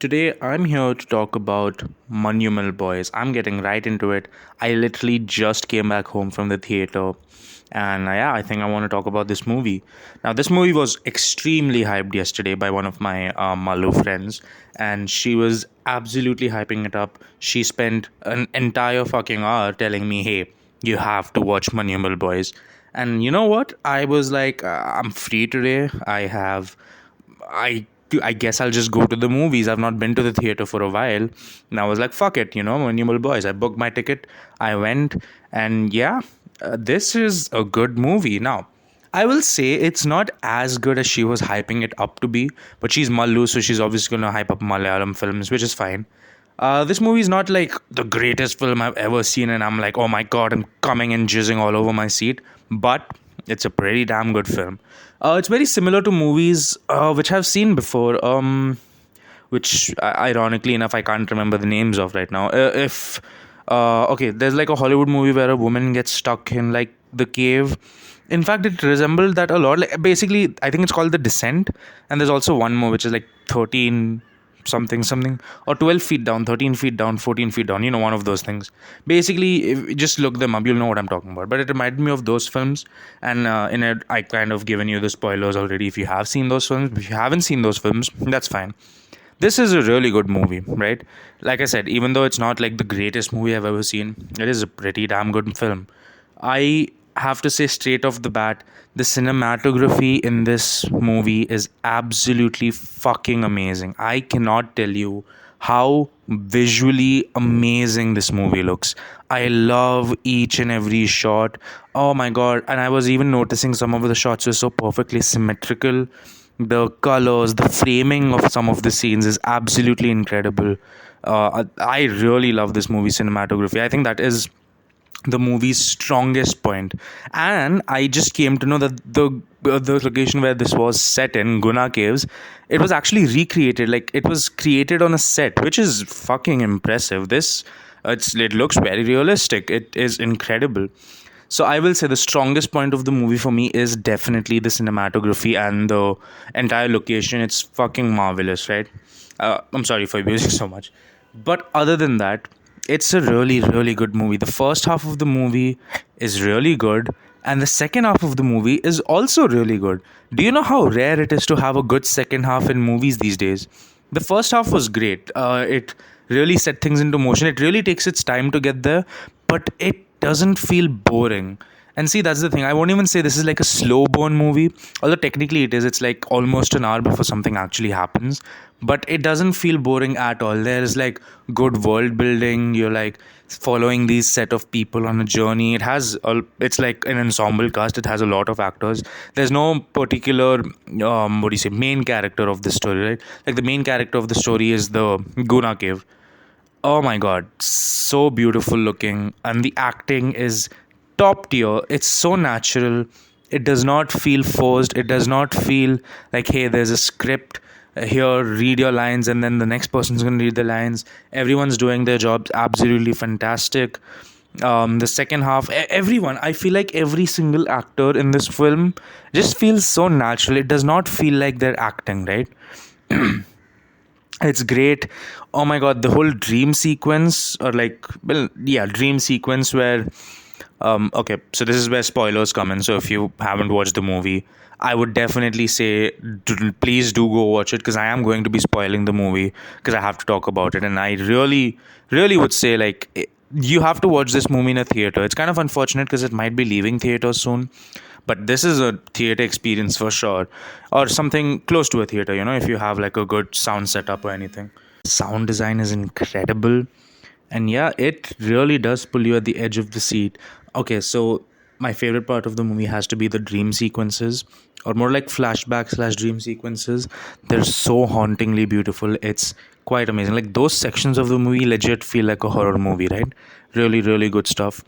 Today, I'm here to talk about Monumental Boys. I'm getting right into it. I literally just came back home from the theater, and yeah, I think I want to talk about this movie. Now, this movie was extremely hyped yesterday by one of my Malu friends, and she was absolutely hyping it up. She spent an entire fucking hour telling me, hey, you have to watch Monumental Boys. And you know what? I was like, I'm free today. I I guess I'll just go to the movies. I've not been to the theater for a while. And I was like, fuck it, Monumental Boys. I booked my ticket. I went. And yeah, this is a good movie. Now, I will say it's not as good as she was hyping it up to be. But she's Mallu, so she's obviously going to hype up Malayalam films, which is fine. This movie is not like the greatest film I've ever seen, and I'm like, oh my god, I'm coming and jizzing all over my seat. But it's a pretty damn good film. It's very similar to movies which I've seen before, which ironically enough I can't remember the names of right now. If Okay, there's like a Hollywood movie where a woman gets stuck in like the cave. In fact, it resembled that a lot. Like basically, I think it's called The Descent, and there's also one more which is like 13 something or 12 feet down, 13 feet down, 14 feet down, one of those things. Basically, if you just look them up, you'll know what I'm talking about. But it reminded me of those films, and in it I kind of given you the spoilers already if you have seen those films. If you haven't seen those films, that's fine. This is a really good movie, right? Like I said, even though it's not like the greatest movie I've ever seen, it is a pretty damn good film. I have to say straight off the bat, the cinematography in this movie is absolutely fucking amazing. I cannot tell you how visually amazing this movie looks. I love each and every shot. Oh my god. And I was even noticing some of the shots were so perfectly symmetrical. The colors, the framing of some of the scenes is absolutely incredible. I really love this movie cinematography. I think that is the movie's strongest point. And I just came to know that the location where this was set in, Guna Caves, it was actually recreated. Like it was created on a set, which is fucking impressive. It looks very realistic. It is incredible. So I will say the strongest point of the movie for me is definitely the cinematography and the entire location. It's fucking marvelous, right? I'm sorry for abusing so much. But other than that, it's a really, really good movie. The first half of the movie is really good, and the second half of the movie is also really good. Do you know how rare it is to have a good second half in movies these days? The first half was great. It really set things into motion. It really takes its time to get there, but it doesn't feel boring. And see, that's the thing. I won't even say this is like a slow burn movie, although technically it is. It's like almost an hour before something actually happens, but it doesn't feel boring at all. There is like good world building. You're like following these set of people on a journey. It's like an ensemble cast. It has a lot of actors. There's no particular main character of the story, right? Like the main character of the story is the Guna Cave. Oh my god, so beautiful looking, and the acting is top tier. It's so natural. It does not feel forced. It does not feel like, hey, there's a script here, read your lines, and then the next person's going to read the lines. Everyone's doing their jobs absolutely fantastic. The second half, everyone, I feel like every single actor in this film just feels so natural. It does not feel like they're acting, right? It's great. Oh my god, the whole dream sequence, or like, well, yeah, dream sequence where okay, so this is where spoilers come in. So if you haven't watched the movie, I would definitely say please do go watch it, because I am going to be spoiling the movie because I have to talk about it. And I really, really would say, like, you have to watch this movie in a theater. It's kind of unfortunate because it might be leaving theaters soon, but this is a theater experience for sure, or something close to a theater, if you have like a good sound setup or anything. Sound design is incredible, and yeah, it really does pull you at the edge of the seat. Okay, so my favorite part of the movie has to be the dream sequences, or more like flashback slash dream sequences. They're so hauntingly beautiful. It's quite amazing. Like those sections of the movie legit feel like a horror movie, right? Really, really good stuff.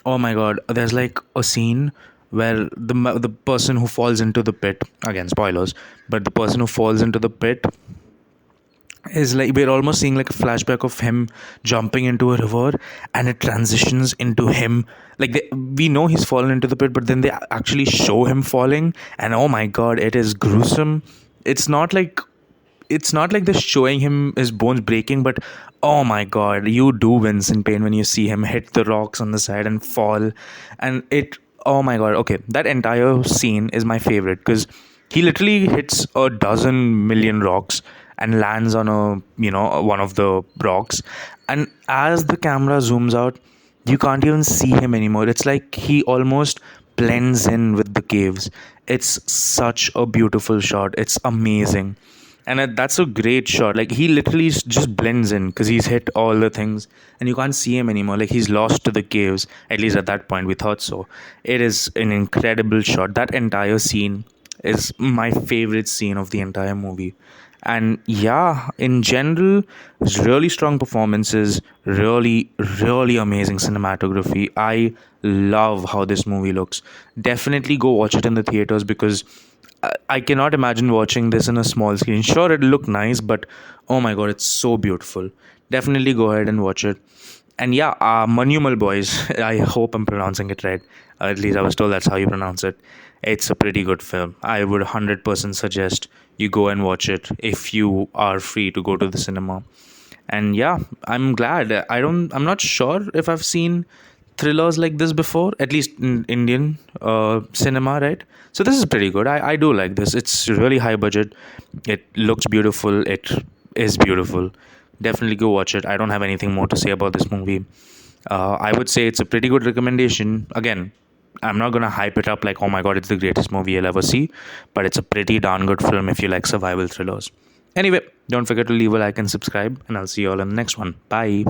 Oh my god, there's like a scene where the person who falls into the pit, again spoilers, but the person who falls into the pit is like, we're almost seeing like a flashback of him jumping into a river, and it transitions into him, like we know he's fallen into the pit, but then they actually show him falling, and oh my god, it is gruesome. It's not like it's not like they're showing him his bones breaking, but oh my god, you do wince in pain when you see him hit the rocks on the side and fall. And it, oh my god, okay, that entire scene is my favorite because he literally hits a dozen million rocks and lands on one of the rocks. And as the camera zooms out, you can't even see him anymore. It's like he almost blends in with the caves. It's such a beautiful shot. It's amazing. And that's a great shot. Like, he literally just blends in because he's hit all the things and you can't see him anymore. Like, he's lost to the caves. At least at that point, we thought so. It is an incredible shot. That entire scene is my favorite scene of the entire movie. And yeah, in general, it's really strong performances, really, really amazing cinematography. I love how this movie looks. Definitely go watch it in the theaters because I cannot imagine watching this in a small screen. Sure, it'll look nice, but oh my god, it's so beautiful. Definitely go ahead and watch it. And yeah, Manumal Boys, I hope I'm pronouncing it right. At least I was told that's how you pronounce it. It's a pretty good film. I would 100% suggest you go and watch it if you are free to go to the cinema. And yeah, I'm glad. I'm not sure if I've seen thrillers like this before, at least in Indian cinema, right? So this is pretty good. I do like this. It's really high budget. It looks beautiful. It is beautiful. Definitely go watch it. I don't have anything more to say about this movie. I would say it's a pretty good recommendation. Again, I'm not gonna hype it up like, oh my god, it's the greatest movie you'll ever see, but it's a pretty darn good film if you like survival thrillers. Anyway, don't forget to leave a like and subscribe, and I'll see you all in the next one. Bye.